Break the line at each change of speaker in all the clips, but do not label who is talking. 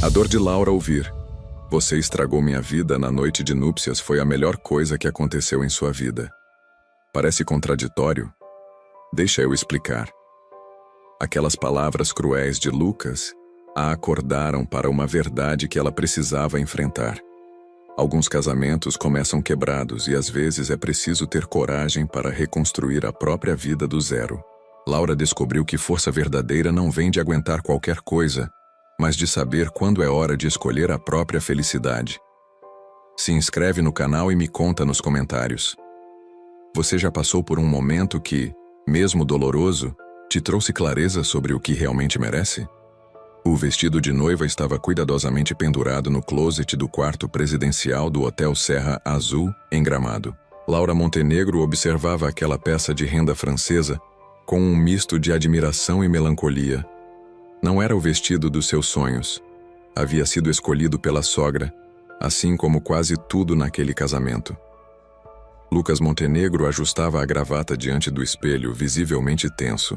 A dor de Laura ouvir: "Você estragou minha vida na noite de núpcias" foi a melhor coisa que aconteceu em sua vida. Parece contraditório? Deixa eu explicar. Aquelas palavras cruéis de Lucas a acordaram para uma verdade que ela precisava enfrentar. Alguns casamentos começam quebrados e às vezes é preciso ter coragem para reconstruir a própria vida do zero. Laura descobriu que força verdadeira não vem de aguentar qualquer coisa, mas de saber quando é hora de escolher a própria felicidade. Se inscreve no canal e me conta nos comentários. Você já passou por um momento que, mesmo doloroso, te trouxe clareza sobre o que realmente merece? O vestido de noiva estava cuidadosamente pendurado no closet do quarto presidencial do Hotel Serra Azul, em Gramado. Laura Montenegro observava aquela peça de renda francesa com um misto de admiração e melancolia. Não era o vestido dos seus sonhos. Havia sido escolhido pela sogra, assim como quase tudo naquele casamento. Lucas Montenegro ajustava a gravata diante do espelho, visivelmente tenso.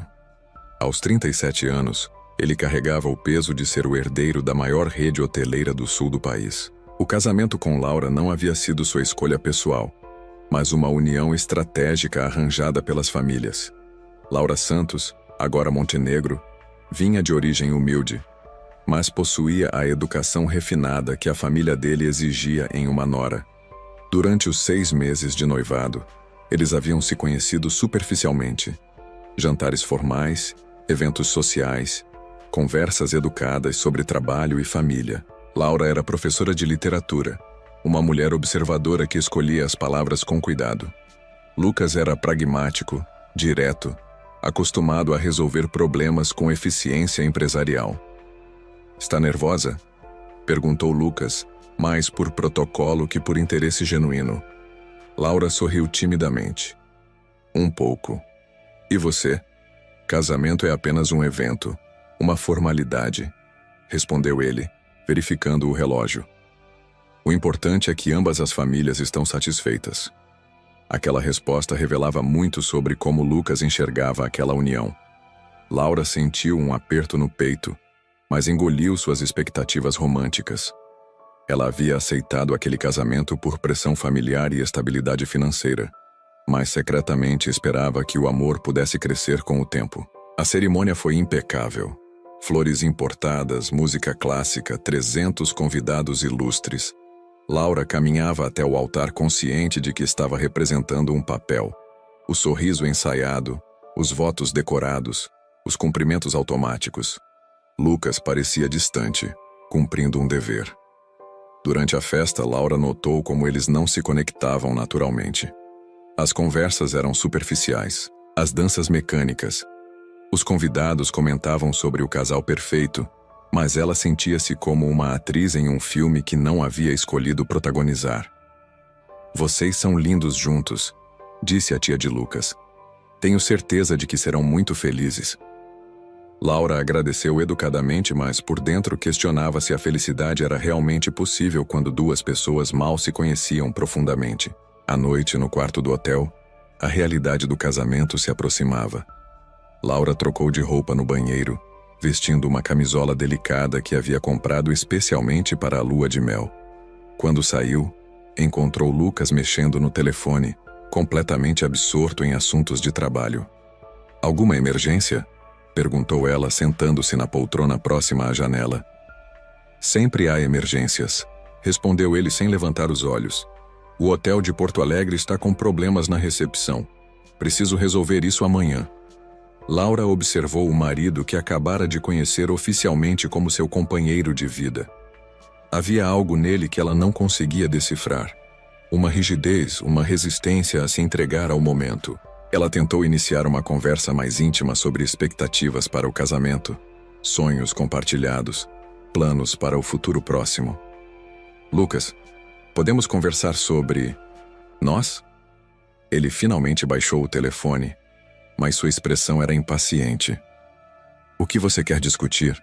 Aos 37 anos, ele carregava o peso de ser o herdeiro da maior rede hoteleira do sul do país. O casamento com Laura não havia sido sua escolha pessoal, mas uma união estratégica arranjada pelas famílias. Laura Santos, agora Montenegro, vinha de origem humilde, mas possuía a educação refinada que a família dele exigia em uma nora. Durante os 6 meses de noivado, eles haviam se conhecido superficialmente. Jantares formais, eventos sociais, conversas educadas sobre trabalho e família. Laura era professora de literatura, uma mulher observadora que escolhia as palavras com cuidado. Lucas era pragmático, direto, acostumado a resolver problemas com eficiência empresarial. "Está nervosa?" perguntou Lucas, mais por protocolo que por interesse genuíno. Laura sorriu timidamente. "Um pouco. E você? Casamento é apenas um evento, uma formalidade", respondeu ele, verificando o relógio. "O importante é que ambas as famílias estão satisfeitas." Aquela resposta revelava muito sobre como Lucas enxergava aquela união. Laura sentiu um aperto no peito, mas engoliu suas expectativas românticas. Ela havia aceitado aquele casamento por pressão familiar e estabilidade financeira, mas secretamente esperava que o amor pudesse crescer com o tempo. A cerimônia foi impecável. Flores importadas, música clássica, 300 convidados ilustres. Laura caminhava até o altar consciente de que estava representando um papel. O sorriso ensaiado, os votos decorados, os cumprimentos automáticos. Lucas parecia distante, cumprindo um dever. Durante a festa, Laura notou como eles não se conectavam naturalmente. As conversas eram superficiais, as danças mecânicas. Os convidados comentavam sobre o casal perfeito, mas ela sentia-se como uma atriz em um filme que não havia escolhido protagonizar. "Vocês são lindos juntos", disse a tia de Lucas. "Tenho certeza de que serão muito felizes." Laura agradeceu educadamente, mas por dentro questionava se a felicidade era realmente possível quando duas pessoas mal se conheciam profundamente. À noite, no quarto do hotel, a realidade do casamento se aproximava. Laura trocou de roupa no banheiro, vestindo uma camisola delicada que havia comprado especialmente para a lua de mel. Quando saiu, encontrou Lucas mexendo no telefone, completamente absorto em assuntos de trabalho. "Alguma emergência?" perguntou ela, sentando-se na poltrona próxima à janela. "Sempre há emergências", respondeu ele sem levantar os olhos. "O hotel de Porto Alegre está com problemas na recepção. Preciso resolver isso amanhã." Laura observou o marido que acabara de conhecer oficialmente como seu companheiro de vida. Havia algo nele que ela não conseguia decifrar. Uma rigidez, uma resistência a se entregar ao momento. Ela tentou iniciar uma conversa mais íntima sobre expectativas para o casamento, sonhos compartilhados, planos para o futuro próximo. "Lucas, podemos conversar sobre nós?" Ele finalmente baixou o telefone, mas sua expressão era impaciente. "O que você quer discutir?"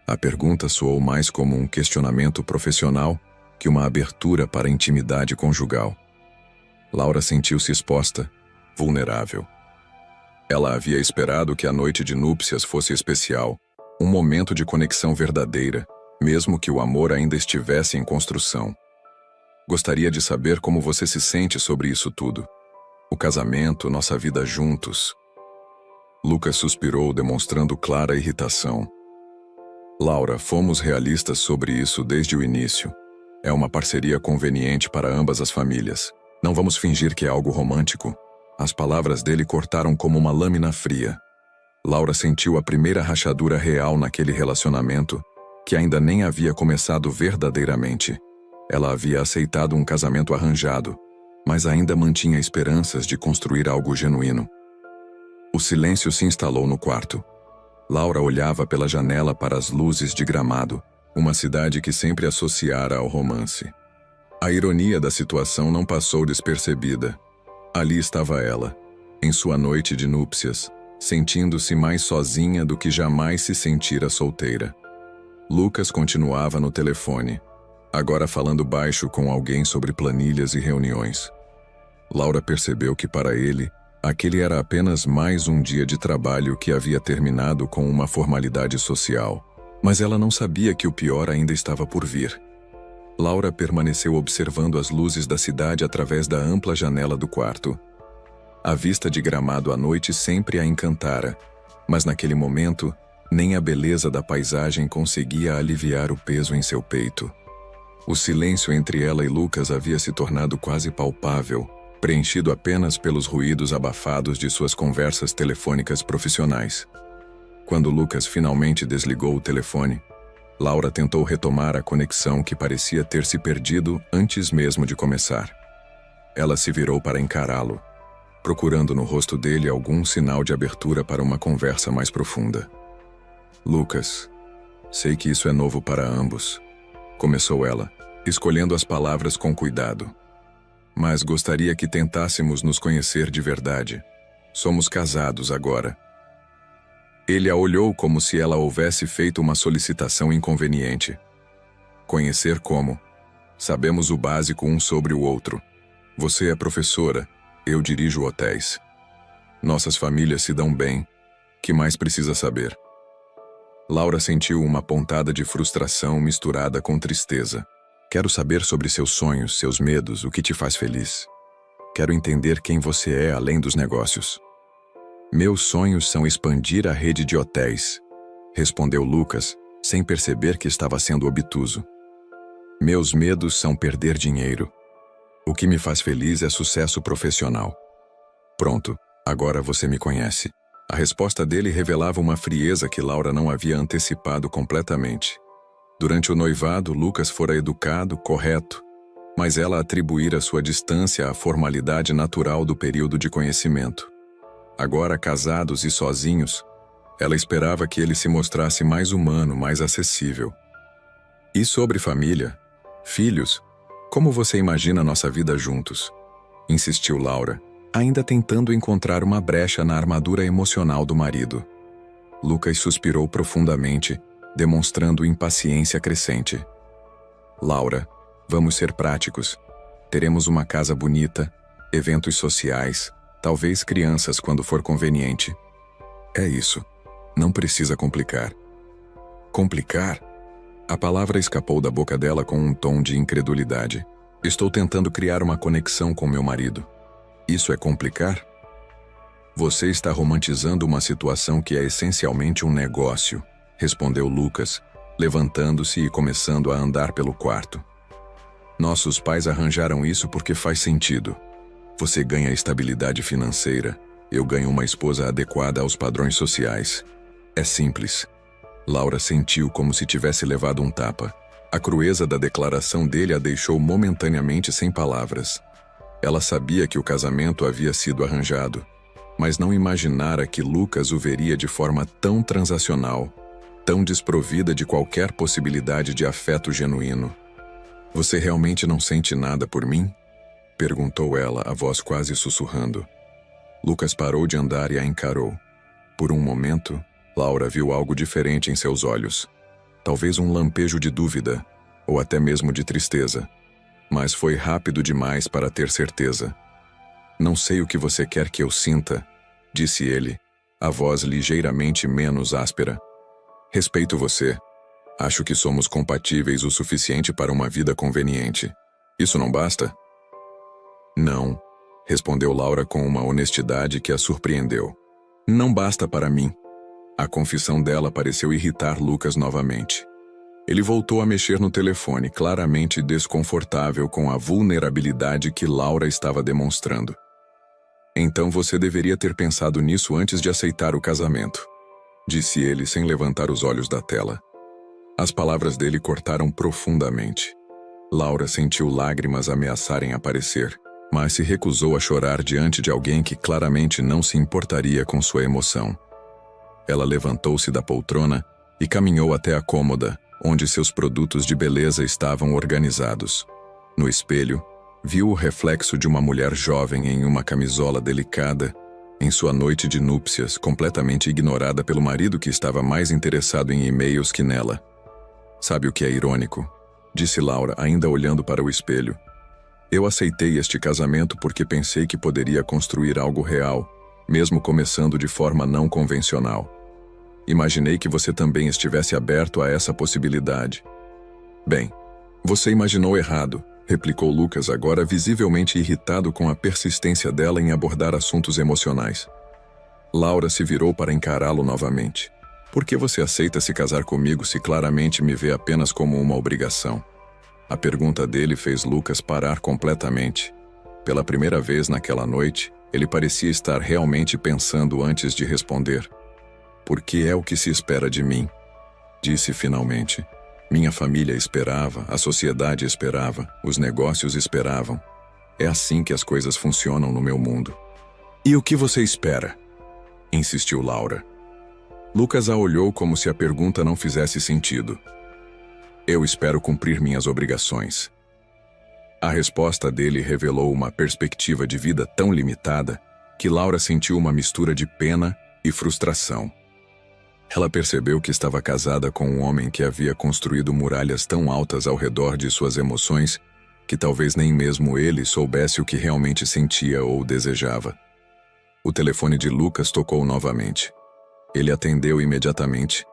A pergunta soou mais como um questionamento profissional que uma abertura para a intimidade conjugal. Laura sentiu-se exposta, vulnerável. Ela havia esperado que a noite de núpcias fosse especial, um momento de conexão verdadeira, mesmo que o amor ainda estivesse em construção. Gostaria de saber como você se sente sobre isso tudo. O casamento, nossa vida juntos. Lucas suspirou, demonstrando clara irritação. Laura, fomos realistas sobre isso desde o início. É uma parceria conveniente para ambas as famílias. Não vamos fingir que é algo romântico. As palavras dele cortaram como uma lâmina fria. Laura sentiu a primeira rachadura real naquele relacionamento, que ainda nem havia começado verdadeiramente. Ela havia aceitado um casamento arranjado, mas ainda mantinha esperanças de construir algo genuíno. O silêncio se instalou no quarto. Laura olhava pela janela para as luzes de Gramado, uma cidade que sempre associara ao romance. A ironia da situação não passou despercebida. Ali estava ela, em sua noite de núpcias, sentindo-se mais sozinha do que jamais se sentira solteira. Lucas continuava no telefone, agora falando baixo com alguém sobre planilhas e reuniões. Laura percebeu que para ele, aquele era apenas mais um dia de trabalho que havia terminado com uma formalidade social. Mas ela não sabia que o pior ainda estava por vir. Laura permaneceu observando as luzes da cidade através da ampla janela do quarto. A vista de Gramado à noite sempre a encantara, mas naquele momento, nem a beleza da paisagem conseguia aliviar o peso em seu peito. O silêncio entre ela e Lucas havia se tornado quase palpável, preenchido apenas pelos ruídos abafados de suas conversas telefônicas profissionais. Quando Lucas finalmente desligou o telefone, Laura tentou retomar a conexão que parecia ter se perdido antes mesmo de começar. Ela se virou para encará-lo, procurando no rosto dele algum sinal de abertura para uma conversa mais profunda. Lucas, sei que isso é novo para ambos, começou ela, escolhendo as palavras com cuidado. Mas gostaria que tentássemos nos conhecer de verdade. Somos casados agora. Ele a olhou como se ela houvesse feito uma solicitação inconveniente. Conhecer como? Sabemos o básico um sobre o outro. Você é professora, eu dirijo hotéis. Nossas famílias se dão bem. Que mais precisa saber? Laura sentiu uma pontada de frustração misturada com tristeza. Quero saber sobre seus sonhos, seus medos, o que te faz feliz. Quero entender quem você é além dos negócios. Meus sonhos são expandir a rede de hotéis, respondeu Lucas, sem perceber que estava sendo obtuso. Meus medos são perder dinheiro. O que me faz feliz é sucesso profissional. Pronto, agora você me conhece. A resposta dele revelava uma frieza que Laura não havia antecipado completamente. Durante o noivado, Lucas fora educado, correto, mas ela atribuíra sua distância à formalidade natural do período de conhecimento. Agora casados e sozinhos, ela esperava que ele se mostrasse mais humano, mais acessível. E sobre família? Filhos? Como você imagina nossa vida juntos? Insistiu Laura, ainda tentando encontrar uma brecha na armadura emocional do marido. Lucas suspirou profundamente, demonstrando impaciência crescente. Laura, vamos ser práticos. Teremos uma casa bonita, eventos sociais, talvez crianças quando for conveniente. É isso. Não precisa complicar. Complicar? A palavra escapou da boca dela com um tom de incredulidade. Estou tentando criar uma conexão com meu marido. Isso é complicar? Você está romantizando uma situação que é essencialmente um negócio, respondeu Lucas, levantando-se e começando a andar pelo quarto. Nossos pais arranjaram isso porque faz sentido. Você ganha estabilidade financeira, eu ganho uma esposa adequada aos padrões sociais. É simples. Laura sentiu como se tivesse levado um tapa. A crueza da declaração dele a deixou momentaneamente sem palavras. Ela sabia que o casamento havia sido arranjado, mas não imaginara que Lucas o veria de forma tão transacional, tão desprovida de qualquer possibilidade de afeto genuíno. Você realmente não sente nada por mim? Perguntou ela, a voz quase sussurrando. Lucas parou de andar e a encarou. Por um momento, Laura viu algo diferente em seus olhos. Talvez um lampejo de dúvida, ou até mesmo de tristeza. Mas foi rápido demais para ter certeza. Não sei o que você quer que eu sinta, disse ele, a voz ligeiramente menos áspera. Respeito você. Acho que somos compatíveis o suficiente para uma vida conveniente. Isso não basta? Não, respondeu Laura com uma honestidade que a surpreendeu. Não basta para mim. A confissão dela pareceu irritar Lucas novamente. Ele voltou a mexer no telefone, claramente desconfortável com a vulnerabilidade que Laura estava demonstrando. Então você deveria ter pensado nisso antes de aceitar o casamento, disse ele sem levantar os olhos da tela. As palavras dele cortaram profundamente. Laura sentiu lágrimas ameaçarem aparecer, mas se recusou a chorar diante de alguém que claramente não se importaria com sua emoção. Ela levantou-se da poltrona e caminhou até a cômoda, onde seus produtos de beleza estavam organizados. No espelho, viu o reflexo de uma mulher jovem em uma camisola delicada, em sua noite de núpcias, completamente ignorada pelo marido que estava mais interessado em e-mails que nela. Sabe o que é irônico? Disse Laura, ainda olhando para o espelho. Eu aceitei este casamento porque pensei que poderia construir algo real, mesmo começando de forma não convencional. Imaginei que você também estivesse aberto a essa possibilidade. Bem, você imaginou errado, replicou Lucas, agora visivelmente irritado com a persistência dela em abordar assuntos emocionais. Laura se virou para encará-lo novamente. Por que você aceita se casar comigo se claramente me vê apenas como uma obrigação? A pergunta dele fez Lucas parar completamente. Pela primeira vez naquela noite, ele parecia estar realmente pensando antes de responder. Porque é o que se espera de mim, disse finalmente. Minha família esperava, a sociedade esperava, os negócios esperavam. É assim que as coisas funcionam no meu mundo. E o que você espera? Insistiu Laura. Lucas a olhou como se a pergunta não fizesse sentido. Eu espero cumprir minhas obrigações. A resposta dele revelou uma perspectiva de vida tão limitada que Laura sentiu uma mistura de pena e frustração. Ela percebeu que estava casada com um homem que havia construído muralhas tão altas ao redor de suas emoções que talvez nem mesmo ele soubesse o que realmente sentia ou desejava. O telefone de Lucas tocou novamente. Ele atendeu imediatamente,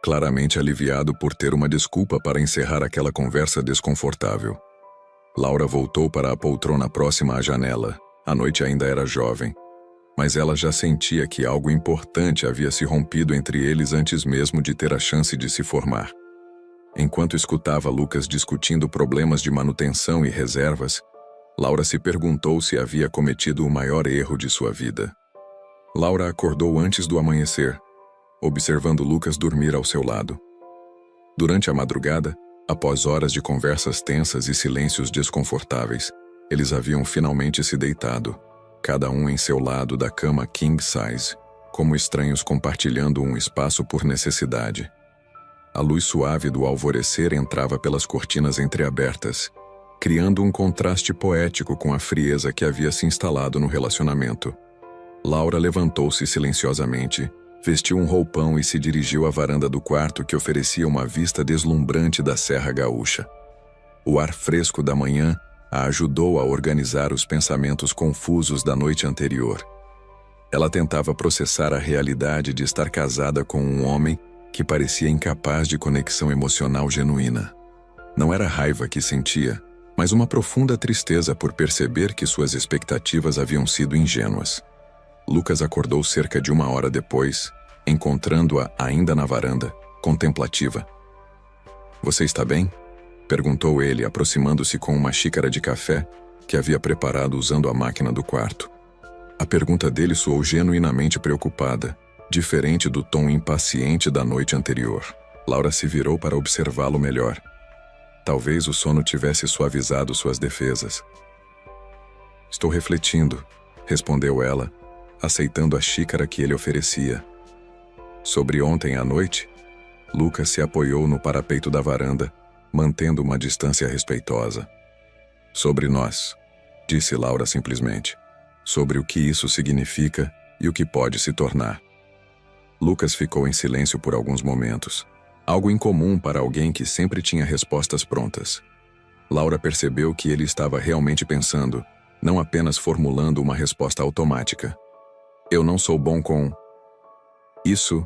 claramente aliviado por ter uma desculpa para encerrar aquela conversa desconfortável. Laura voltou para a poltrona próxima à janela. A noite ainda era jovem, mas ela já sentia que algo importante havia se rompido entre eles antes mesmo de ter a chance de se formar. Enquanto escutava Lucas discutindo problemas de manutenção e reservas, Laura se perguntou se havia cometido o maior erro de sua vida. Laura acordou antes do amanhecer, observando Lucas dormir ao seu lado. Durante a madrugada, após horas de conversas tensas e silêncios desconfortáveis, eles haviam finalmente se deitado, cada um em seu lado da cama king size, como estranhos compartilhando um espaço por necessidade. A luz suave do alvorecer entrava pelas cortinas entreabertas, criando um contraste poético com a frieza que havia se instalado no relacionamento. Laura levantou-se silenciosamente, vestiu um roupão e se dirigiu à varanda do quarto que oferecia uma vista deslumbrante da Serra Gaúcha. O ar fresco da manhã a ajudou a organizar os pensamentos confusos da noite anterior. Ela tentava processar a realidade de estar casada com um homem que parecia incapaz de conexão emocional genuína. Não era raiva que sentia, mas uma profunda tristeza por perceber que suas expectativas haviam sido ingênuas. Lucas acordou cerca de 1 hora depois, encontrando-a ainda na varanda, contemplativa. Você está bem? Perguntou ele, aproximando-se com uma xícara de café que havia preparado usando a máquina do quarto. A pergunta dele soou genuinamente preocupada, diferente do tom impaciente da noite anterior. Laura se virou para observá-lo melhor. Talvez o sono tivesse suavizado suas defesas. Estou refletindo, respondeu ela, aceitando a xícara que ele oferecia. Sobre ontem à noite, Lucas se apoiou no parapeito da varanda, mantendo uma distância respeitosa. Sobre nós, disse Laura simplesmente. Sobre o que isso significa e o que pode se tornar. Lucas ficou em silêncio por alguns momentos, algo incomum para alguém que sempre tinha respostas prontas. Laura percebeu que ele estava realmente pensando, não apenas formulando uma resposta automática. Eu não sou bom com... Isso,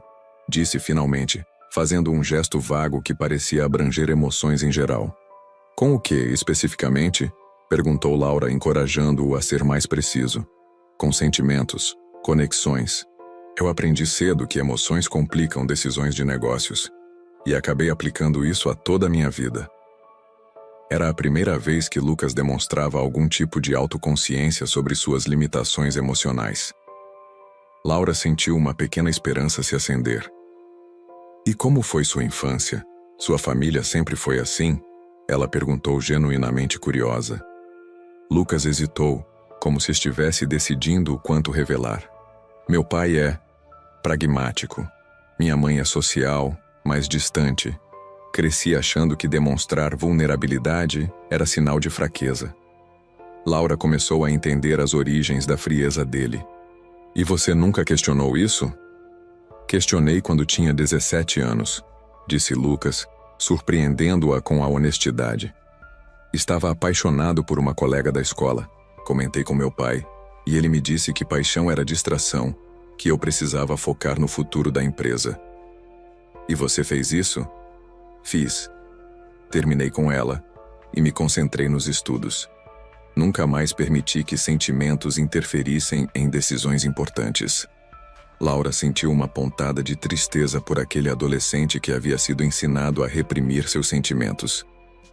disse finalmente, fazendo um gesto vago que parecia abranger emoções em geral. Com o que, especificamente? Perguntou Laura, encorajando-o a ser mais preciso. Com sentimentos, conexões. Eu aprendi cedo que emoções complicam decisões de negócios, e acabei aplicando isso a toda a minha vida. Era a primeira vez que Lucas demonstrava algum tipo de autoconsciência sobre suas limitações emocionais. Laura sentiu uma pequena esperança se acender. E como foi sua infância? Sua família sempre foi assim? Ela perguntou genuinamente curiosa. Lucas hesitou, como se estivesse decidindo o quanto revelar. Meu pai é pragmático. Minha mãe é social, mas distante. Cresci achando que demonstrar vulnerabilidade era sinal de fraqueza. Laura começou a entender as origens da frieza dele. E você nunca questionou isso? Questionei quando tinha 17 anos, disse Lucas, surpreendendo-a com a honestidade. Estava apaixonado por uma colega da escola, comentei com meu pai, e ele me disse que paixão era distração, que eu precisava focar no futuro da empresa. E você fez isso? Fiz. Terminei com ela e me concentrei nos estudos. Nunca mais permiti que sentimentos interferissem em decisões importantes. Laura sentiu uma pontada de tristeza por aquele adolescente que havia sido ensinado a reprimir seus sentimentos.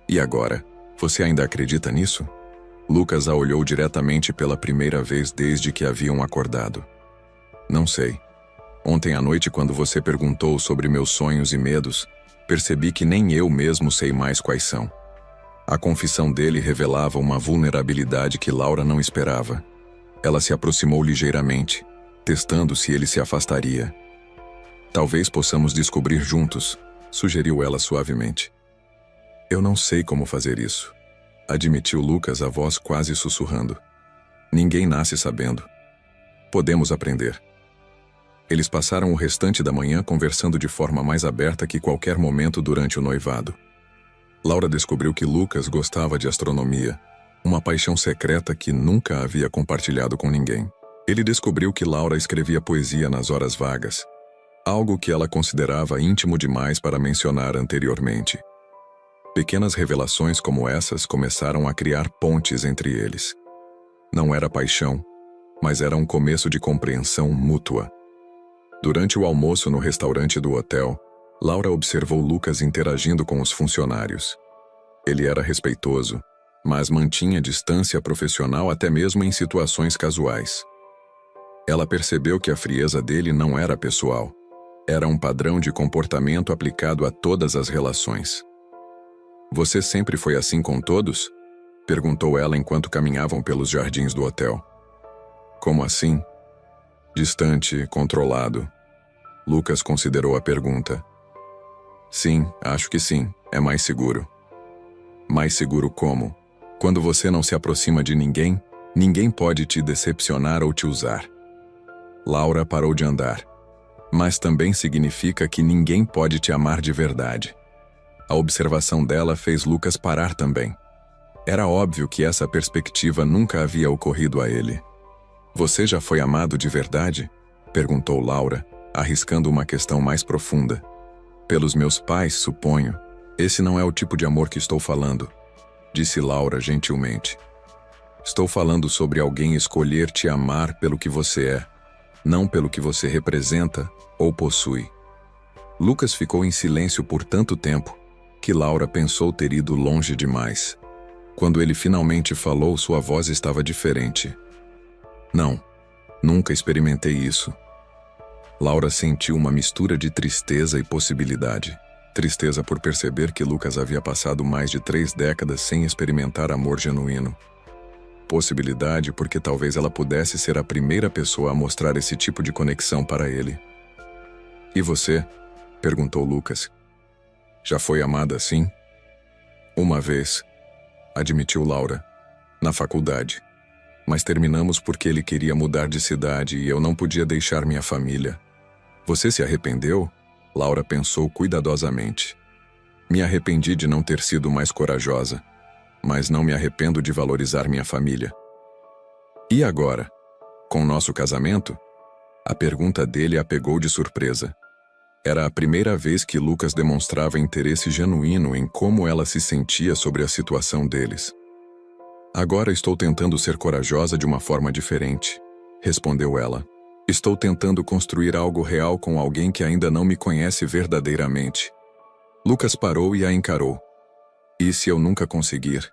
E agora, você ainda acredita nisso? Lucas a olhou diretamente pela primeira vez desde que haviam acordado. Não sei. Ontem à noite, quando você perguntou sobre meus sonhos e medos, percebi que nem eu mesmo sei mais quais são. A confissão dele revelava uma vulnerabilidade que Laura não esperava. Ela se aproximou ligeiramente, testando se ele se afastaria. Talvez possamos descobrir juntos, sugeriu ela suavemente. Eu não sei como fazer isso, admitiu Lucas, a voz quase sussurrando. Ninguém nasce sabendo. Podemos aprender. Eles passaram o restante da manhã conversando de forma mais aberta que qualquer momento durante o noivado. Laura descobriu que Lucas gostava de astronomia, uma paixão secreta que nunca havia compartilhado com ninguém. Ele descobriu que Laura escrevia poesia nas horas vagas, algo que ela considerava íntimo demais para mencionar anteriormente. Pequenas revelações como essas começaram a criar pontes entre eles. Não era paixão, mas era um começo de compreensão mútua. Durante o almoço no restaurante do hotel, Laura observou Lucas interagindo com os funcionários. Ele era respeitoso, mas mantinha distância profissional até mesmo em situações casuais. Ela percebeu que a frieza dele não era pessoal. Era um padrão de comportamento aplicado a todas as relações. Você sempre foi assim com todos? Perguntou ela enquanto caminhavam pelos jardins do hotel. Como assim? Distante, controlado. Lucas considerou a pergunta. Sim, acho que sim. É mais seguro. Mais seguro como? Quando você não se aproxima de ninguém, ninguém pode te decepcionar ou te usar. Laura parou de andar. Mas também significa que ninguém pode te amar de verdade. A observação dela fez Lucas parar também. Era óbvio que essa perspectiva nunca havia ocorrido a ele. Você já foi amado de verdade? Perguntou Laura, arriscando uma questão mais profunda. Pelos meus pais, suponho. Esse não é o tipo de amor que estou falando, disse Laura gentilmente. Estou falando sobre alguém escolher te amar pelo que você é, não pelo que você representa ou possui. Lucas ficou em silêncio por tanto tempo que Laura pensou ter ido longe demais. Quando ele finalmente falou, sua voz estava diferente. Não, nunca experimentei isso. Laura sentiu uma mistura de tristeza e possibilidade. Tristeza por perceber que Lucas havia passado mais de 3 décadas sem experimentar amor genuíno. Possibilidade porque talvez ela pudesse ser a primeira pessoa a mostrar esse tipo de conexão para ele. E você? Perguntou Lucas. Já foi amada assim? Uma vez, admitiu Laura, na faculdade. Mas terminamos porque ele queria mudar de cidade e eu não podia deixar minha família. Você se arrependeu? Laura pensou cuidadosamente. Me arrependi de não ter sido mais corajosa, mas não me arrependo de valorizar minha família. E agora? Com nosso casamento? A pergunta dele a pegou de surpresa. Era a primeira vez que Lucas demonstrava interesse genuíno em como ela se sentia sobre a situação deles. Agora estou tentando ser corajosa de uma forma diferente, respondeu ela. Estou tentando construir algo real com alguém que ainda não me conhece verdadeiramente. Lucas parou e a encarou. E se eu nunca conseguir?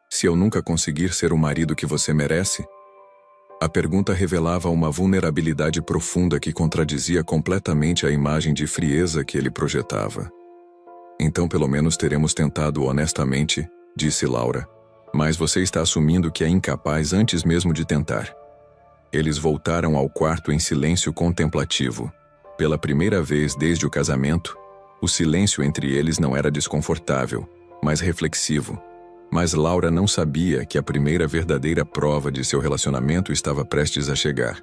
Se eu nunca conseguir ser o marido que você merece? A pergunta revelava uma vulnerabilidade profunda que contradizia completamente a imagem de frieza que ele projetava. Então pelo menos teremos tentado honestamente, disse Laura. Mas você está assumindo que é incapaz antes mesmo de tentar. Eles voltaram ao quarto em silêncio contemplativo. Pela primeira vez desde o casamento, o silêncio entre eles não era desconfortável, mas reflexivo. Mas Laura não sabia que a primeira verdadeira prova de seu relacionamento estava prestes a chegar.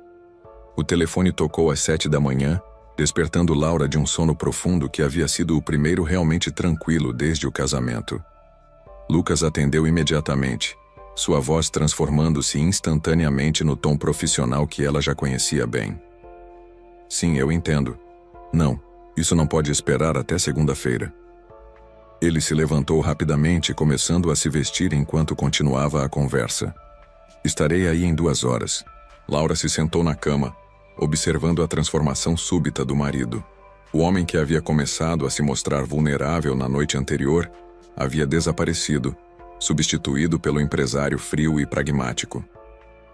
O telefone tocou às 7 da manhã, despertando Laura de um sono profundo que havia sido o primeiro realmente tranquilo desde o casamento. Lucas atendeu imediatamente, sua voz transformando-se instantaneamente no tom profissional que ela já conhecia bem. Sim, eu entendo. Não, isso não pode esperar até segunda-feira. Ele se levantou rapidamente, começando a se vestir enquanto continuava a conversa. Estarei aí em 2 horas. Laura se sentou na cama, observando a transformação súbita do marido. O homem que havia começado a se mostrar vulnerável na noite anterior havia desaparecido, substituído pelo empresário frio e pragmático.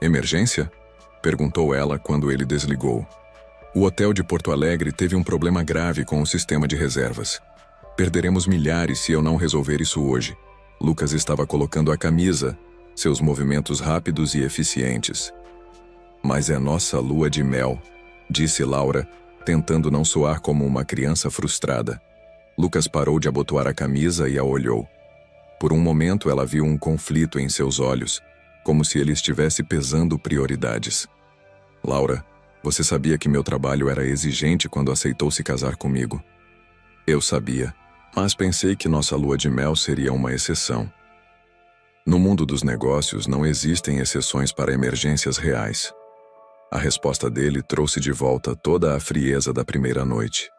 Emergência? Perguntou ela quando ele desligou. O hotel de Porto Alegre teve um problema grave com o sistema de reservas. Perderemos milhares se eu não resolver isso hoje. Lucas estava colocando a camisa, seus movimentos rápidos e eficientes. Mas é nossa lua de mel, disse Laura, tentando não soar como uma criança frustrada. Lucas parou de abotoar a camisa e a olhou. Por um momento ela viu um conflito em seus olhos, como se ele estivesse pesando prioridades. Laura, você sabia que meu trabalho era exigente quando aceitou se casar comigo? Eu sabia, mas pensei que nossa lua de mel seria uma exceção. No mundo dos negócios não existem exceções para emergências reais. A resposta dele trouxe de volta toda a frieza da primeira noite.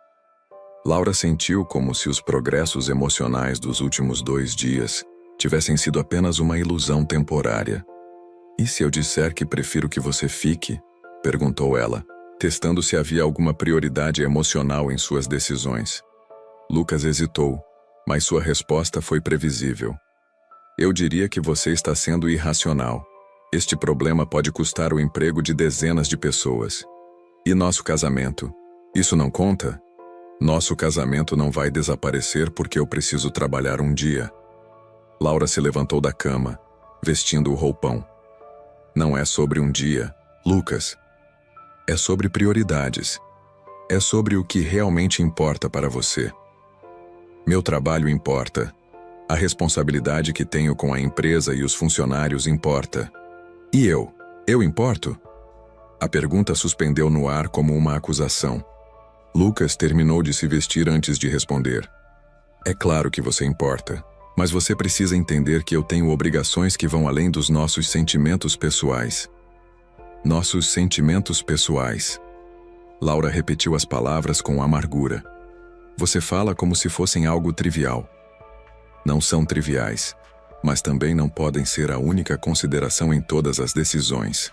Laura sentiu como se os progressos emocionais dos últimos 2 dias tivessem sido apenas uma ilusão temporária. E se eu disser que prefiro que você fique? Perguntou ela, testando se havia alguma prioridade emocional em suas decisões. Lucas hesitou, mas sua resposta foi previsível. Eu diria que você está sendo irracional. Este problema pode custar o emprego de dezenas de pessoas. E nosso casamento? Isso não conta? Nosso casamento não vai desaparecer porque eu preciso trabalhar um dia. Laura se levantou da cama, vestindo o roupão. Não é sobre um dia, Lucas. É sobre prioridades. É sobre o que realmente importa para você. Meu trabalho importa. A responsabilidade que tenho com a empresa e os funcionários importa. E eu? Eu importo? A pergunta suspendeu no ar como uma acusação. Lucas terminou de se vestir antes de responder. É claro que você importa, mas você precisa entender que eu tenho obrigações que vão além dos nossos sentimentos pessoais. Nossos sentimentos pessoais. Laura repetiu as palavras com amargura. Você fala como se fossem algo trivial. Não são triviais, mas também não podem ser a única consideração em todas as decisões.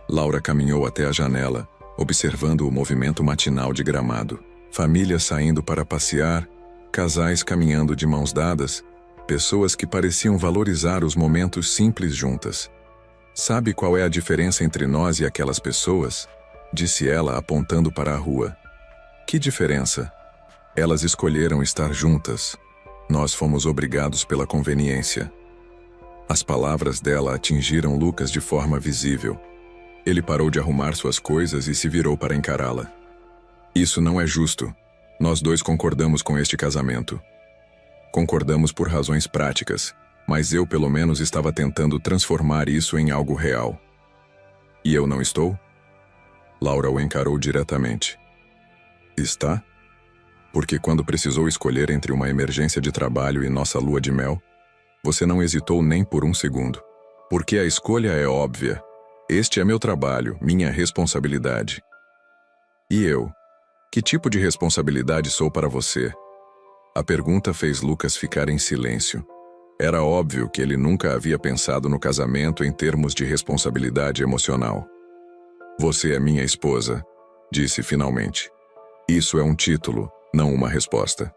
Laura caminhou até a janela, observando o movimento matinal de Gramado. Famílias saindo para passear, casais caminhando de mãos dadas, pessoas que pareciam valorizar os momentos simples juntas. Sabe qual é a diferença entre nós e aquelas pessoas? Disse ela, apontando para a rua. Que diferença? Elas escolheram estar juntas. Nós fomos obrigados pela conveniência. As palavras dela atingiram Lucas de forma visível. Ele parou de arrumar suas coisas e se virou para encará-la. Isso não é justo. Nós 2 concordamos com este casamento. Concordamos por razões práticas, mas eu pelo menos estava tentando transformar isso em algo real. E eu não estou? Laura o encarou diretamente. Está? Porque quando precisou escolher entre uma emergência de trabalho e nossa lua de mel, você não hesitou nem por um segundo. Porque a escolha é óbvia. Este é meu trabalho, minha responsabilidade. E eu? Que tipo de responsabilidade sou para você? A pergunta fez Lucas ficar em silêncio. Era óbvio que ele nunca havia pensado no casamento em termos de responsabilidade emocional. Você é minha esposa, disse finalmente. Isso é um título, não uma resposta.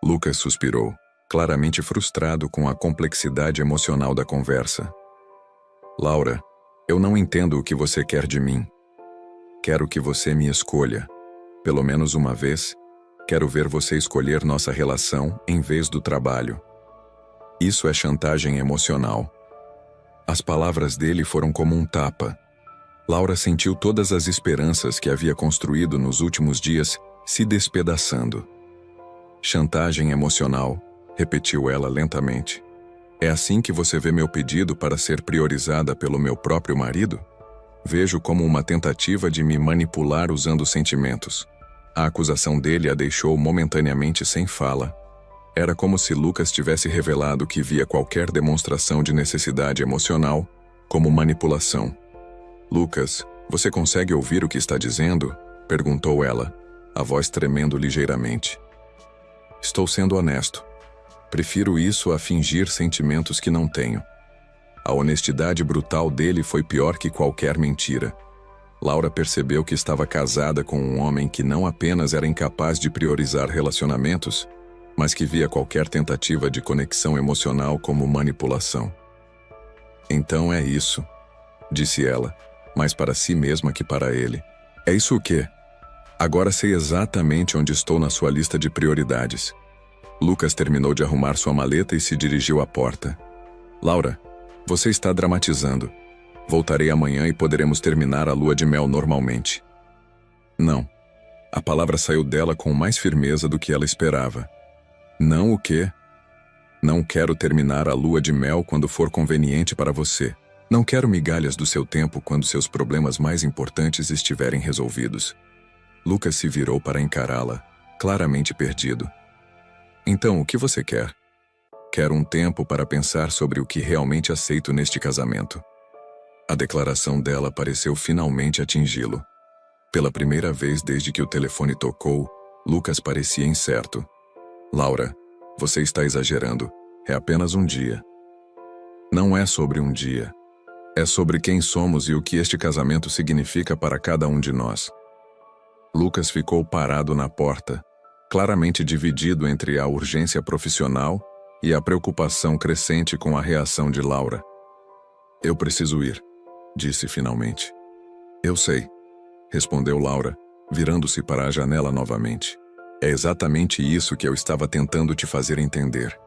Lucas suspirou, claramente frustrado com a complexidade emocional da conversa. Laura, eu não entendo o que você quer de mim. Quero que você me escolha. Pelo menos uma vez, quero ver você escolher nossa relação em vez do trabalho. Isso é chantagem emocional. As palavras dele foram como um tapa. Laura sentiu todas as esperanças que havia construído nos últimos dias se despedaçando. Chantagem emocional, repetiu ela lentamente. É assim que você vê meu pedido para ser priorizada pelo meu próprio marido? Vejo como uma tentativa de me manipular usando sentimentos. A acusação dele a deixou momentaneamente sem fala. Era como se Lucas tivesse revelado que via qualquer demonstração de necessidade emocional como manipulação. Lucas, você consegue ouvir o que está dizendo? Perguntou ela, a voz tremendo ligeiramente. Estou sendo honesto. Prefiro isso a fingir sentimentos que não tenho. A honestidade brutal dele foi pior que qualquer mentira. Laura percebeu que estava casada com um homem que não apenas era incapaz de priorizar relacionamentos, mas que via qualquer tentativa de conexão emocional como manipulação. Então é isso, disse ela, mais para si mesma que para ele. É isso o quê? Agora sei exatamente onde estou na sua lista de prioridades. Lucas terminou de arrumar sua maleta e se dirigiu à porta. Laura, você está dramatizando. Voltarei amanhã e poderemos terminar a lua de mel normalmente. Não. A palavra saiu dela com mais firmeza do que ela esperava. Não o quê? Não quero terminar a lua de mel quando for conveniente para você. Não quero migalhas do seu tempo quando seus problemas mais importantes estiverem resolvidos. Lucas se virou para encará-la, claramente perdido. Então, o que você quer? Quero um tempo para pensar sobre o que realmente aceito neste casamento. A declaração dela pareceu finalmente atingi-lo. Pela primeira vez desde que o telefone tocou, Lucas parecia incerto. Laura, você está exagerando. É apenas um dia. Não é sobre um dia. É sobre quem somos e o que este casamento significa para cada um de nós. Lucas ficou parado na porta, claramente dividido entre a urgência profissional e a preocupação crescente com a reação de Laura. Eu preciso ir, disse finalmente. Eu sei, respondeu Laura, virando-se para a janela novamente. É exatamente isso que eu estava tentando te fazer entender.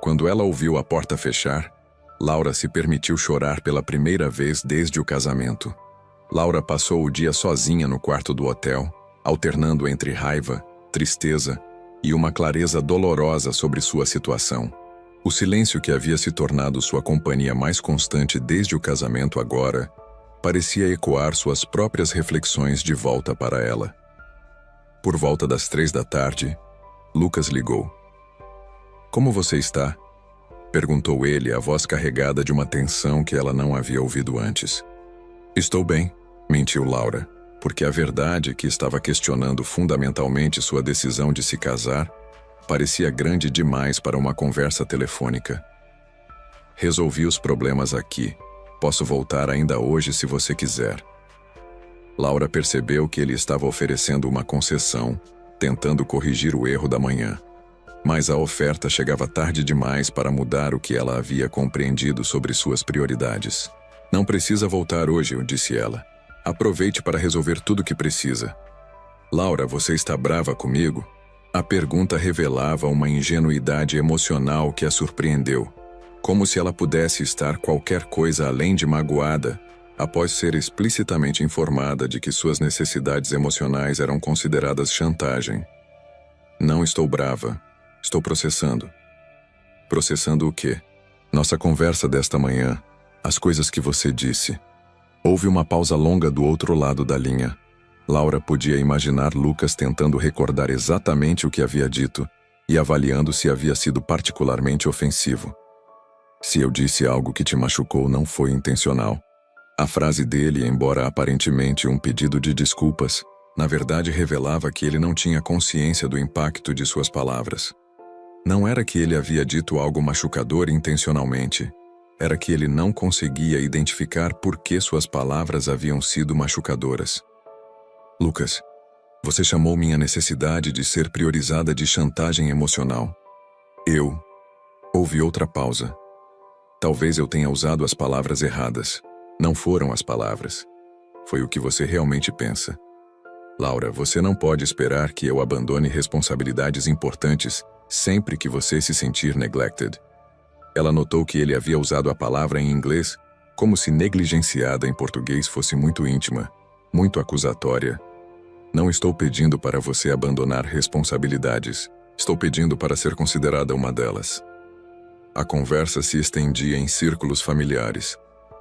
Quando ela ouviu a porta fechar, Laura se permitiu chorar pela primeira vez desde o casamento. Laura passou o dia sozinha no quarto do hotel, alternando entre raiva, tristeza e uma clareza dolorosa sobre sua situação. O silêncio que havia se tornado sua companhia mais constante desde o casamento agora, parecia ecoar suas próprias reflexões de volta para ela. Por volta das 3 da tarde, Lucas ligou. Como você está? Perguntou ele, a voz carregada de uma tensão que ela não havia ouvido antes. Estou bem, mentiu Laura, porque a verdade que estava questionando fundamentalmente sua decisão de se casar parecia grande demais para uma conversa telefônica. Resolvi os problemas aqui. Posso voltar ainda hoje se você quiser. Laura percebeu que ele estava oferecendo uma concessão, tentando corrigir o erro da manhã. Mas a oferta chegava tarde demais para mudar o que ela havia compreendido sobre suas prioridades. Não precisa voltar hoje, disse ela. Aproveite para resolver tudo o que precisa. Laura, você está brava comigo? A pergunta revelava uma ingenuidade emocional que a surpreendeu, como se ela pudesse estar qualquer coisa além de magoada, após ser explicitamente informada de que suas necessidades emocionais eram consideradas chantagem. Não estou brava. Estou processando. Processando o quê? Nossa conversa desta manhã, as coisas que você disse. Houve uma pausa longa do outro lado da linha. Laura podia imaginar Lucas tentando recordar exatamente o que havia dito e avaliando se havia sido particularmente ofensivo. Se eu disse algo que te machucou, não foi intencional. A frase dele, embora aparentemente um pedido de desculpas, Na verdade, revelava que ele não tinha consciência do impacto de suas palavras. Não era que ele havia dito algo machucador intencionalmente. Era que ele não conseguia identificar por que suas palavras haviam sido machucadoras. Lucas, você chamou minha necessidade de ser priorizada de chantagem emocional. Houve outra pausa. Talvez eu tenha usado as palavras erradas. Não foram as palavras. Foi o que você realmente pensa. Laura, você não pode esperar que eu abandone responsabilidades importantes sempre que você se sentir neglected. Ela notou que ele havia usado a palavra em inglês como se negligenciada em português fosse muito íntima, muito acusatória. Não estou pedindo para você abandonar responsabilidades. Estou pedindo para ser considerada uma delas. A conversa se estendia em círculos familiares.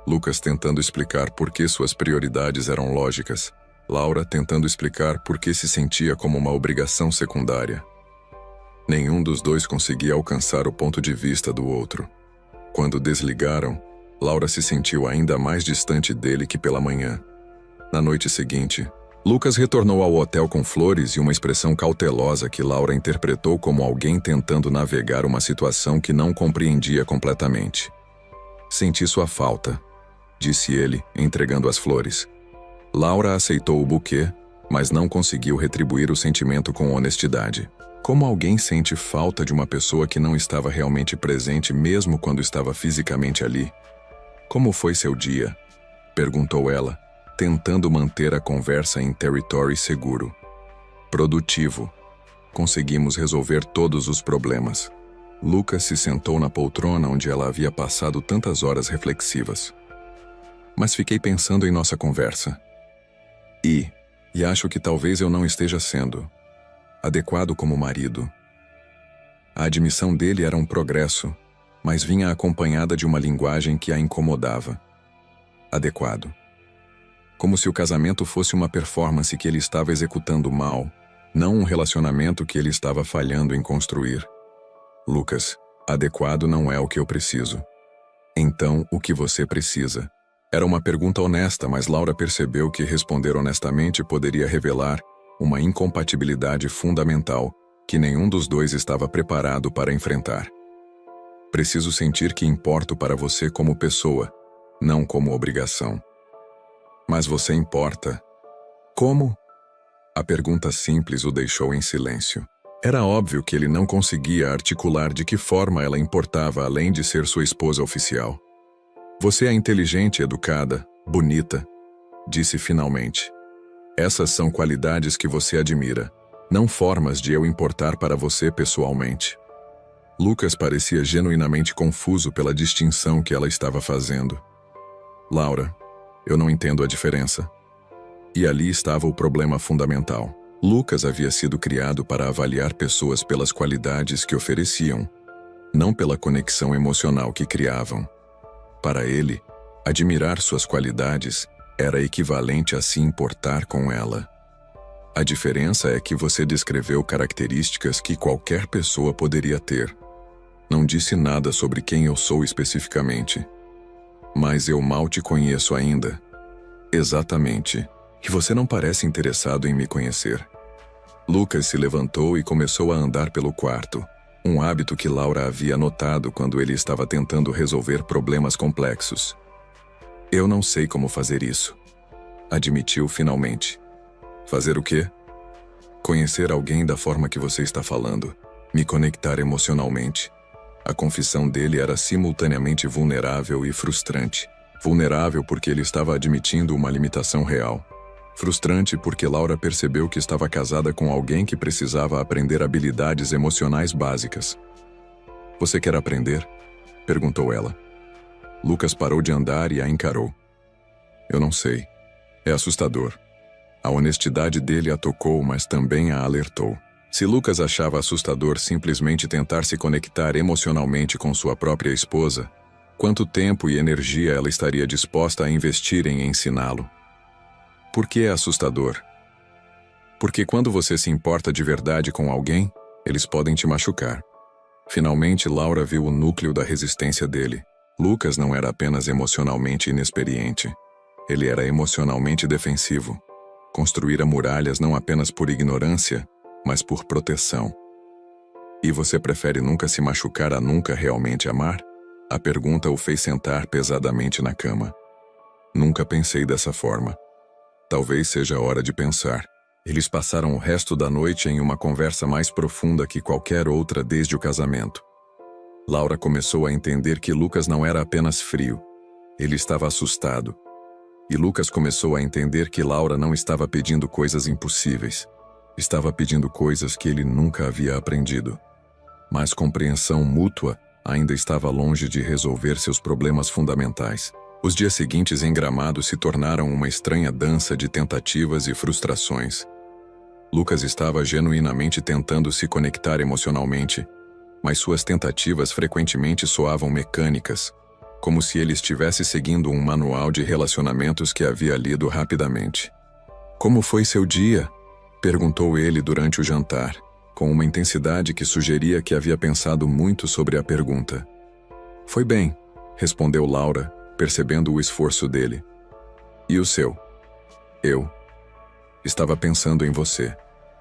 Lucas tentando explicar por que suas prioridades eram lógicas. Laura tentando explicar por que se sentia como uma obrigação secundária. Nenhum dos dois conseguia alcançar o ponto de vista do outro. Quando desligaram, Laura se sentiu ainda mais distante dele que pela manhã. Na noite seguinte, Lucas retornou ao hotel com flores e uma expressão cautelosa que Laura interpretou como alguém tentando navegar uma situação que não compreendia completamente. Senti sua falta, disse ele, entregando as flores. Laura aceitou o buquê, mas não conseguiu retribuir o sentimento com honestidade. Como alguém sente falta de uma pessoa que não estava realmente presente mesmo quando estava fisicamente ali? Como foi seu dia? Perguntou ela, tentando manter a conversa em território seguro. Produtivo. Conseguimos resolver todos os problemas. Lucas se sentou na poltrona onde ela havia passado tantas horas reflexivas. Mas fiquei pensando em nossa conversa. E acho que talvez eu não esteja sendo adequado como marido. A admissão dele era um progresso, mas vinha acompanhada de uma linguagem que a incomodava. Adequado. Como se o casamento fosse uma performance que ele estava executando mal, não um relacionamento que ele estava falhando em construir. Lucas, adequado não é o que eu preciso. Então, o que você precisa? Era uma pergunta honesta, mas Laura percebeu que responder honestamente poderia revelar uma incompatibilidade fundamental que nenhum dos dois estava preparado para enfrentar. Preciso sentir que importo para você como pessoa, não como obrigação. Mas você importa. Como? A pergunta simples o deixou em silêncio. Era óbvio que ele não conseguia articular de que forma ela importava além de ser sua esposa oficial. Você é inteligente, educada, bonita, disse finalmente. Essas são qualidades que você admira, não formas de eu importar para você pessoalmente. Lucas parecia genuinamente confuso pela distinção que ela estava fazendo. Laura, eu não entendo a diferença. E ali estava o problema fundamental. Lucas havia sido criado para avaliar pessoas pelas qualidades que ofereciam, não pela conexão emocional que criavam. Para ele, admirar suas qualidades era equivalente a se importar com ela. A diferença é que você descreveu características que qualquer pessoa poderia ter. Não disse nada sobre quem eu sou especificamente. Mas eu mal te conheço ainda. Exatamente. E você não parece interessado em me conhecer. Lucas se levantou e começou a andar pelo quarto, um hábito que Laura havia notado quando ele estava tentando resolver problemas complexos. Eu não sei como fazer isso, admitiu finalmente. Fazer o quê? Conhecer alguém da forma que você está falando, me conectar emocionalmente. A confissão dele era simultaneamente vulnerável e frustrante. Vulnerável porque ele estava admitindo uma limitação real. Frustrante porque Laura percebeu que estava casada com alguém que precisava aprender habilidades emocionais básicas. Você quer aprender? Perguntou ela. Lucas parou de andar e a encarou. Eu não sei. É assustador. A honestidade dele a tocou, mas também a alertou. Se Lucas achava assustador simplesmente tentar se conectar emocionalmente com sua própria esposa, quanto tempo e energia ela estaria disposta a investir em ensiná-lo? Por que é assustador? Porque quando você se importa de verdade com alguém, eles podem te machucar. Finalmente, Laura viu o núcleo da resistência dele. Lucas não era apenas emocionalmente inexperiente. Ele era emocionalmente defensivo. Construíra muralhas não apenas por ignorância, mas por proteção. E você prefere nunca se machucar a nunca realmente amar? A pergunta o fez sentar pesadamente na cama. Nunca pensei dessa forma. Talvez seja hora de pensar. Eles passaram o resto da noite em uma conversa mais profunda que qualquer outra desde o casamento. Laura começou a entender que Lucas não era apenas frio. Ele estava assustado. E Lucas começou a entender que Laura não estava pedindo coisas impossíveis. Estava pedindo coisas que ele nunca havia aprendido. Mas compreensão mútua ainda estava longe de resolver seus problemas fundamentais. Os dias seguintes em Gramado se tornaram uma estranha dança de tentativas e frustrações. Lucas estava genuinamente tentando se conectar emocionalmente, mas suas tentativas frequentemente soavam mecânicas, como se ele estivesse seguindo um manual de relacionamentos que havia lido rapidamente. "Como foi seu dia?" perguntou ele durante o jantar, com uma intensidade que sugeria que havia pensado muito sobre a pergunta. "Foi bem", respondeu Laura, percebendo o esforço dele. "E o seu?" "Eu estava pensando em você",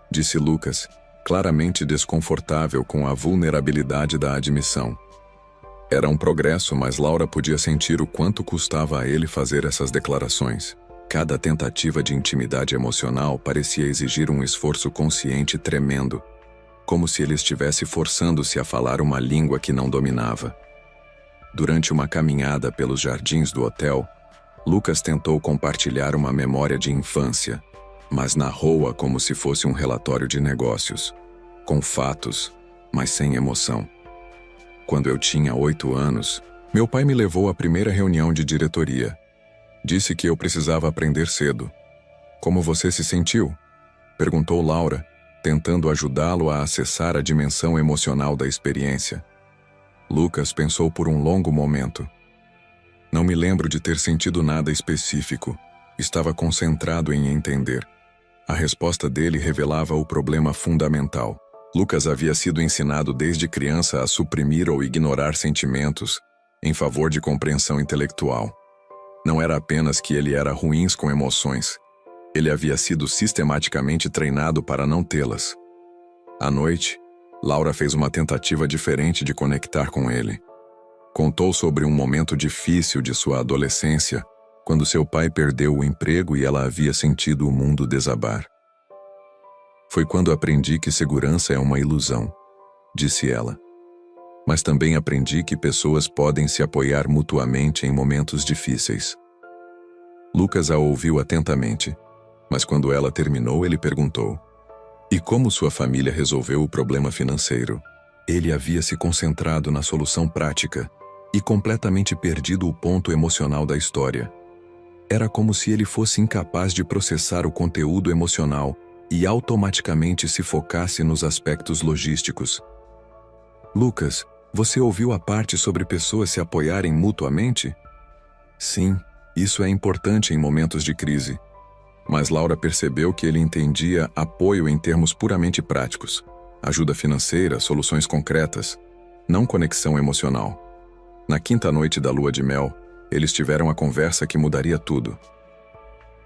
disse Lucas, claramente desconfortável com a vulnerabilidade da admissão. Era um progresso, mas Laura podia sentir o quanto custava a ele fazer essas declarações. Cada tentativa de intimidade emocional parecia exigir um esforço consciente tremendo, como se ele estivesse forçando-se a falar uma língua que não dominava. Durante uma caminhada pelos jardins do hotel, Lucas tentou compartilhar uma memória de infância, mas narrou-a como se fosse um relatório de negócios, com fatos, mas sem emoção. "Quando eu tinha 8 anos, meu pai me levou à primeira reunião de diretoria. Disse que eu precisava aprender cedo. Como você se sentiu?" perguntou Laura, tentando ajudá-lo a acessar a dimensão emocional da experiência. Lucas pensou por um longo momento. "Não me lembro de ter sentido nada específico. Estava concentrado em entender." A resposta dele revelava o problema fundamental. Lucas havia sido ensinado desde criança a suprimir ou ignorar sentimentos em favor de compreensão intelectual. Não era apenas que ele era ruim com emoções. Ele havia sido sistematicamente treinado para não tê-las. À noite, Laura fez uma tentativa diferente de conectar com ele. Contou sobre um momento difícil de sua adolescência, quando seu pai perdeu o emprego e ela havia sentido o mundo desabar. "Foi quando aprendi que segurança é uma ilusão", disse ela. "Mas também aprendi que pessoas podem se apoiar mutuamente em momentos difíceis." Lucas a ouviu atentamente, mas quando ela terminou, ele perguntou: "E como sua família resolveu o problema financeiro?" Ele havia se concentrado na solução prática e completamente perdido o ponto emocional da história. Era como se ele fosse incapaz de processar o conteúdo emocional e automaticamente se focasse nos aspectos logísticos. "Lucas, você ouviu a parte sobre pessoas se apoiarem mutuamente?" "Sim, isso é importante em momentos de crise." Mas Laura percebeu que ele entendia apoio em termos puramente práticos. Ajuda financeira, soluções concretas, não conexão emocional. Na quinta noite da lua de mel, eles tiveram a conversa que mudaria tudo.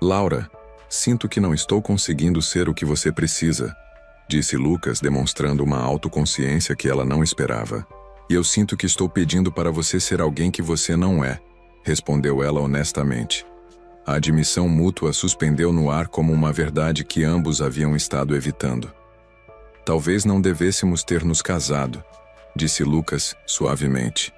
"Laura, sinto que não estou conseguindo ser o que você precisa", disse Lucas, demonstrando uma autoconsciência que ela não esperava. "E eu sinto que estou pedindo para você ser alguém que você não é", respondeu ela honestamente. A admissão mútua suspendeu no ar como uma verdade que ambos haviam estado evitando. "Talvez não devêssemos ter nos casado", disse Lucas suavemente.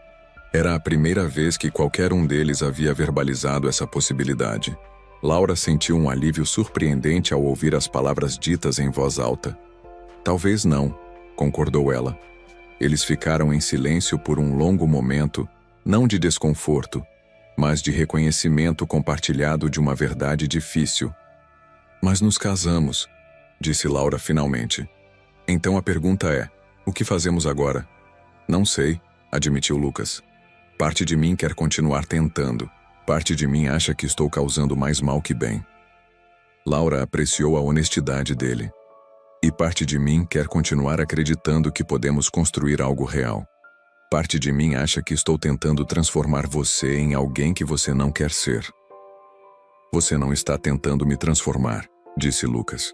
Era a primeira vez que qualquer um deles havia verbalizado essa possibilidade. Laura sentiu um alívio surpreendente ao ouvir as palavras ditas em voz alta. "Talvez não", concordou ela. Eles ficaram em silêncio por um longo momento, não de desconforto, mas de reconhecimento compartilhado de uma verdade difícil. "Mas nos casamos", disse Laura finalmente. "Então a pergunta é, o que fazemos agora?" "Não sei", admitiu Lucas. "Parte de mim quer continuar tentando. Parte de mim acha que estou causando mais mal que bem." Laura apreciou a honestidade dele. "E parte de mim quer continuar acreditando que podemos construir algo real. Parte de mim acha que estou tentando transformar você em alguém que você não quer ser." "Você não está tentando me transformar", disse Lucas.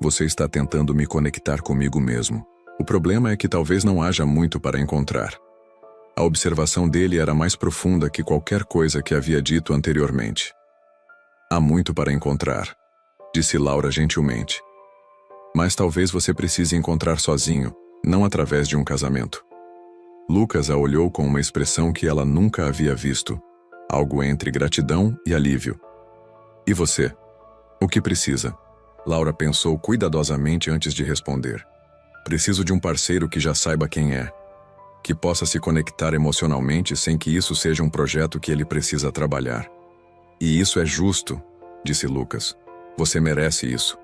Você está tentando me conectar comigo mesmo. O problema é que talvez não haja muito para encontrar. A observação dele era mais profunda que qualquer coisa que havia dito anteriormente. Há muito para encontrar, disse Laura gentilmente. Mas talvez você precise encontrar sozinho, não através de um casamento. Lucas a olhou com uma expressão que ela nunca havia visto, algo entre gratidão e alívio. E você? O que precisa? Laura pensou cuidadosamente antes de responder. Preciso de um parceiro que já saiba quem é, que possa se conectar emocionalmente sem que isso seja um projeto que ele precisa trabalhar. E isso é justo, disse Lucas. Você merece isso.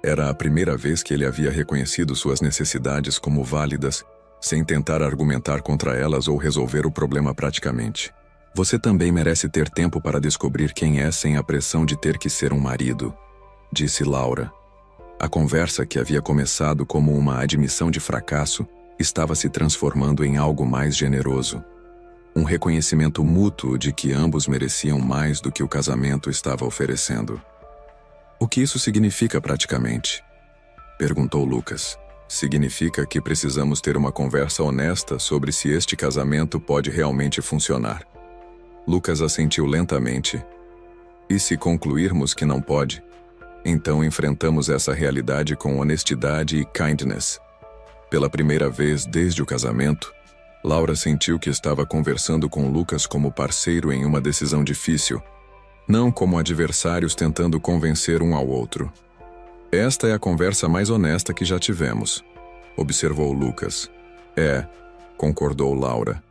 Era a primeira vez que ele havia reconhecido suas necessidades como válidas, sem tentar argumentar contra elas ou resolver o problema praticamente. Você também merece ter tempo para descobrir quem é sem a pressão de ter que ser um marido, disse Laura. A conversa que havia começado como uma admissão de fracasso estava se transformando em algo mais generoso. Um reconhecimento mútuo de que ambos mereciam mais do que o casamento estava oferecendo. O que isso significa praticamente? Perguntou Lucas. Significa que precisamos ter uma conversa honesta sobre se este casamento pode realmente funcionar. Lucas assentiu lentamente. E se concluirmos que não pode? Então enfrentamos essa realidade com honestidade e kindness. Pela primeira vez desde o casamento, Laura sentiu que estava conversando com Lucas como parceiro em uma decisão difícil, não como adversários tentando convencer um ao outro. Esta é a conversa mais honesta que já tivemos, observou Lucas. Concordou Laura.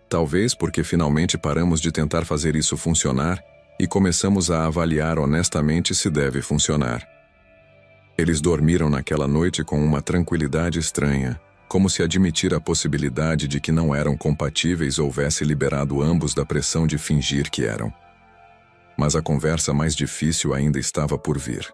Talvez porque finalmente paramos de tentar fazer isso funcionar e começamos a avaliar honestamente se deve funcionar. Eles dormiram naquela noite com uma tranquilidade estranha, como se admitir a possibilidade de que não eram compatíveis houvesse liberado ambos da pressão de fingir que eram. Mas a conversa mais difícil ainda estava por vir.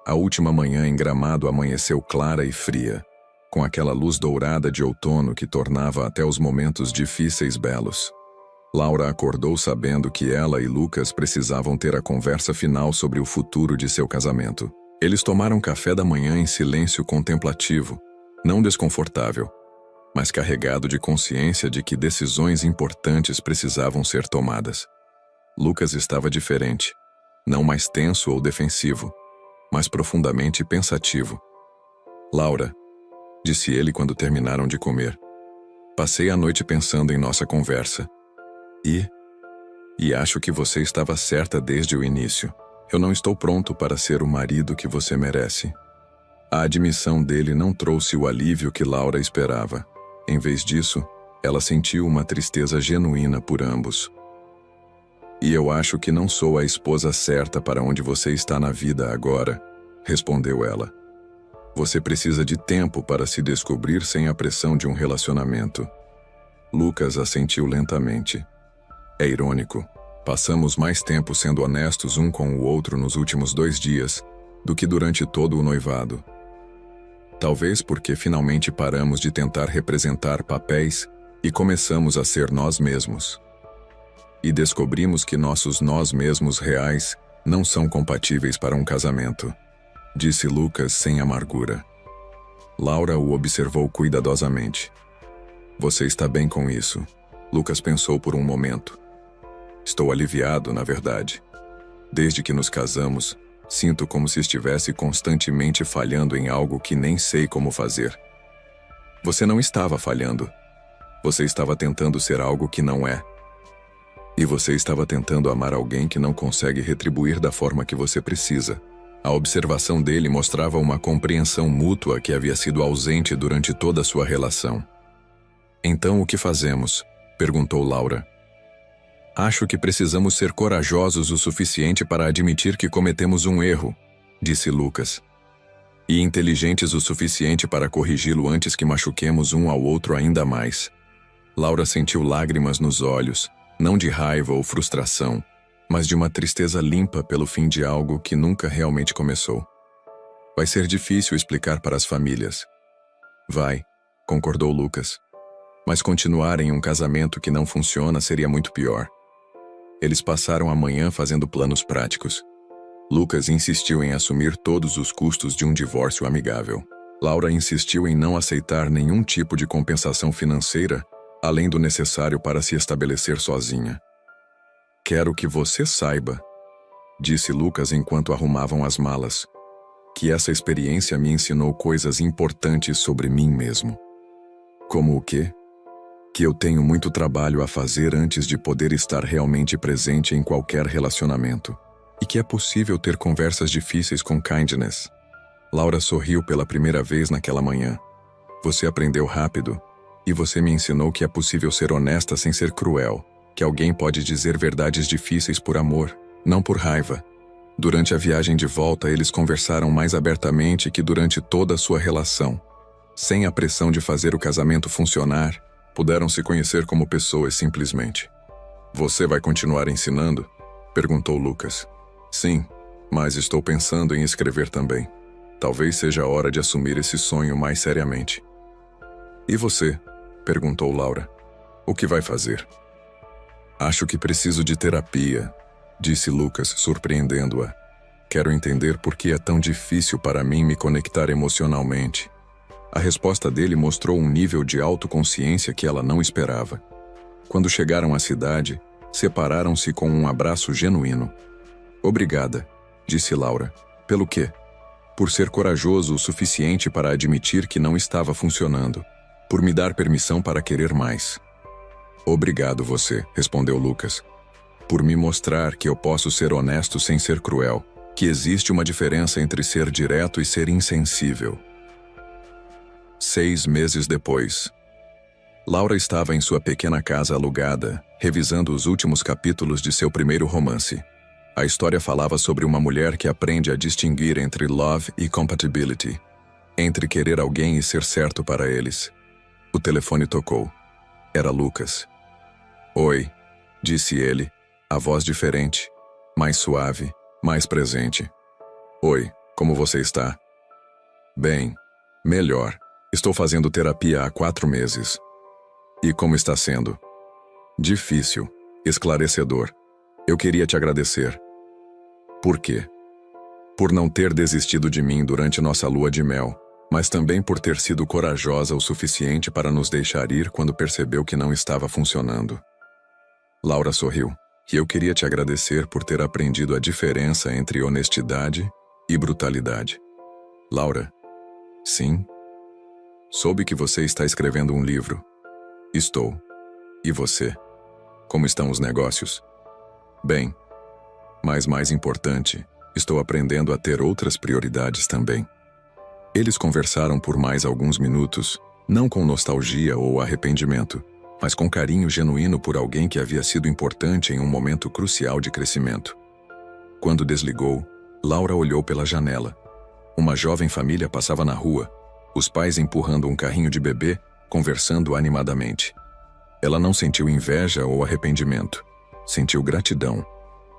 A última manhã em Gramado amanheceu clara e fria, com aquela luz dourada de outono que tornava até os momentos difíceis belos. Laura acordou sabendo que ela e Lucas precisavam ter a conversa final sobre o futuro de seu casamento. Eles tomaram café da manhã em silêncio contemplativo, não desconfortável, mas carregado de consciência de que decisões importantes precisavam ser tomadas. Lucas estava diferente, não mais tenso ou defensivo, mas profundamente pensativo. Laura, disse ele quando terminaram de comer, passei a noite pensando em nossa conversa. E acho que você estava certa desde o início. Eu não estou pronto para ser o marido que você merece. A admissão dele não trouxe o alívio que Laura esperava. Em vez disso, ela sentiu uma tristeza genuína por ambos. E eu acho que não sou a esposa certa para onde você está na vida agora, respondeu ela. Você precisa de tempo para se descobrir sem a pressão de um relacionamento. Lucas assentiu lentamente. É irônico. Passamos mais tempo sendo honestos um com o outro nos últimos 2 dias do que durante todo o noivado. Talvez porque finalmente paramos de tentar representar papéis e começamos a ser nós mesmos. E descobrimos que nossos nós mesmos reais não são compatíveis para um casamento, disse Lucas sem amargura. Laura o observou cuidadosamente. Você está bem com isso? Lucas pensou por um momento. Estou aliviado, na verdade. Desde que nos casamos, sinto como se estivesse constantemente falhando em algo que nem sei como fazer. Você não estava falhando. Você estava tentando ser algo que não é. E você estava tentando amar alguém que não consegue retribuir da forma que você precisa. A observação dele mostrava uma compreensão mútua que havia sido ausente durante toda a sua relação. Então o que fazemos? Perguntou Laura. Acho que precisamos ser corajosos o suficiente para admitir que cometemos um erro, disse Lucas. E inteligentes o suficiente para corrigi-lo antes que machuquemos um ao outro ainda mais. Laura sentiu lágrimas nos olhos, não de raiva ou frustração, mas de uma tristeza limpa pelo fim de algo que nunca realmente começou. Vai ser difícil explicar para as famílias. Vai, concordou Lucas. Mas continuar em um casamento que não funciona seria muito pior. Eles passaram a manhã fazendo planos práticos. Lucas insistiu em assumir todos os custos de um divórcio amigável. Laura insistiu em não aceitar nenhum tipo de compensação financeira, além do necessário para se estabelecer sozinha. Quero que você saiba, disse Lucas enquanto arrumavam as malas, que essa experiência me ensinou coisas importantes sobre mim mesmo. Como o quê? Que eu tenho muito trabalho a fazer antes de poder estar realmente presente em qualquer relacionamento, e que é possível ter conversas difíceis com kindness. Laura sorriu pela primeira vez naquela manhã. Você aprendeu rápido, e você me ensinou que é possível ser honesta sem ser cruel, que alguém pode dizer verdades difíceis por amor, não por raiva. Durante a viagem de volta, eles conversaram mais abertamente que durante toda a sua relação. Sem a pressão de fazer o casamento funcionar, puderam se conhecer como pessoas simplesmente. Você vai continuar ensinando? Perguntou Lucas. Sim, mas estou pensando em escrever também. Talvez seja a hora de assumir esse sonho mais seriamente. E você? Perguntou Laura. O que vai fazer? Acho que preciso de terapia, disse Lucas, surpreendendo-a. Quero entender por que é tão difícil para mim me conectar emocionalmente. A resposta dele mostrou um nível de autoconsciência que ela não esperava. Quando chegaram à cidade, separaram-se com um abraço genuíno. Obrigada, disse Laura. Pelo quê? Por ser corajoso o suficiente para admitir que não estava funcionando. Por me dar permissão para querer mais. Obrigado você, respondeu Lucas. Por me mostrar que eu posso ser honesto sem ser cruel, que existe uma diferença entre ser direto e ser insensível. 6 meses depois. Laura estava em sua pequena casa alugada, revisando os últimos capítulos de seu primeiro romance. A história falava sobre uma mulher que aprende a distinguir entre love e compatibility, entre querer alguém e ser certo para eles. O telefone tocou. Era Lucas. Oi, disse ele, a voz diferente, mais suave, mais presente. Oi, como você está? Bem, melhor. Estou fazendo terapia há 4 meses. E como está sendo? Difícil, esclarecedor. Eu queria te agradecer. Por quê? Por não ter desistido de mim durante nossa lua de mel, mas também por ter sido corajosa o suficiente para nos deixar ir quando percebeu que não estava funcionando. Laura sorriu, e eu queria te agradecer por ter aprendido a diferença entre honestidade e brutalidade. Laura, sim? Soube que você está escrevendo um livro. Estou. E você? Como estão os negócios? Bem. Mas mais importante, estou aprendendo a ter outras prioridades também. Eles conversaram por mais alguns minutos, não com nostalgia ou arrependimento, mas com carinho genuíno por alguém que havia sido importante em um momento crucial de crescimento. Quando desligou, Laura olhou pela janela. Uma jovem família passava na rua, os pais empurrando um carrinho de bebê, conversando animadamente. Ela não sentiu inveja ou arrependimento. Sentiu gratidão.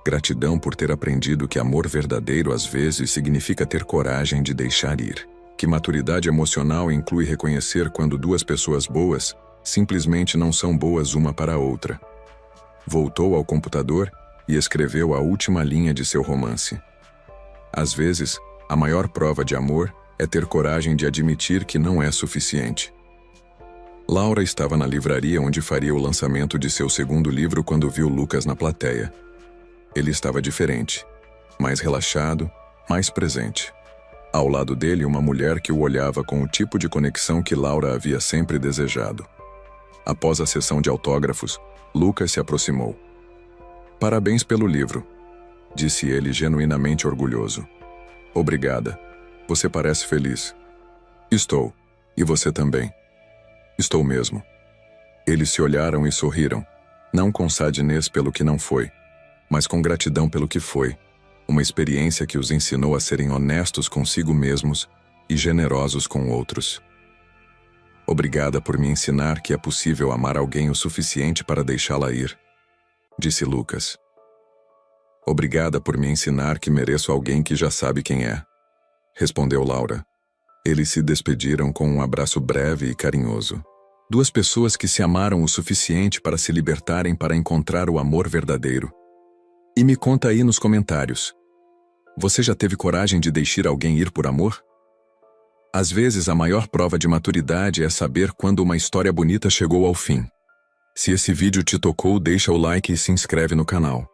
Gratidão por ter aprendido que amor verdadeiro às vezes significa ter coragem de deixar ir. Que maturidade emocional inclui reconhecer quando 2 pessoas boas simplesmente não são boas uma para a outra. Voltou ao computador e escreveu a última linha de seu romance. Às vezes, a maior prova de amor é ter coragem de admitir que não é suficiente. Laura estava na livraria onde faria o lançamento de seu segundo livro quando viu Lucas na plateia. Ele estava diferente, mais relaxado, mais presente. Ao lado dele, uma mulher que o olhava com o tipo de conexão que Laura havia sempre desejado. Após a sessão de autógrafos, Lucas se aproximou. Parabéns pelo livro, disse ele genuinamente orgulhoso. Obrigada. Você parece feliz. Estou. E você também. Estou mesmo. Eles se olharam e sorriram, não com sadness pelo que não foi, mas com gratidão pelo que foi, uma experiência que os ensinou a serem honestos consigo mesmos e generosos com outros. Obrigada por me ensinar que é possível amar alguém o suficiente para deixá-la ir, disse Lucas. Obrigada por me ensinar que mereço alguém que já sabe quem é, respondeu Laura. Eles se despediram com um abraço breve e carinhoso. 2 pessoas que se amaram o suficiente para se libertarem para encontrar o amor verdadeiro. E me conta aí nos comentários. Você já teve coragem de deixar alguém ir por amor? Às vezes, a maior prova de maturidade é saber quando uma história bonita chegou ao fim. Se esse vídeo te tocou, deixa o like e se inscreve no canal.